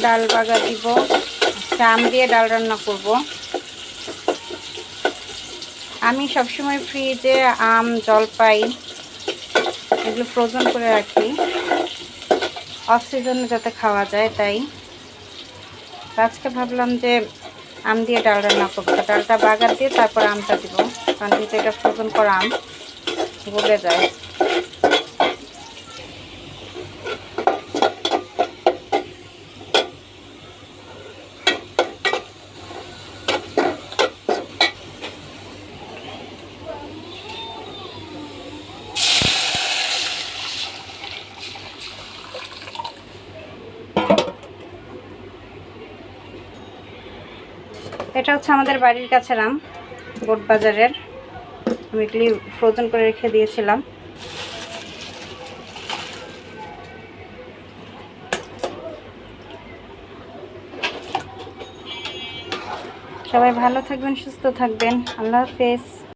ডাল বাগা দিব। আম দিয়ে ডাল রান্না করব। আমি সবসময় ফ্রিজে আম, জলপাই এগুলো ফ্রোজেন করে রাখি, অফ সিজনে যাতে খাওয়া যায়। তাই আজকে ভাবলাম যে আম দিয়ে ডাল রান্না করবো। তো ডালটা বাগার দিয়ে তারপর আমটা দিব, কারণ যেহেতু এটা ফ্রোজেন করা আম গলে যায়। এটা হচ্ছে আমাদের বাড়ির কাছের আম, বোট বাজারের। আমি এগুলি ফ্রোজেন করে রেখে দিয়েছিলাম। সবাই ভালো থাকবেন, সুস্থ থাকবেন। আল্লাহ হাফেজ।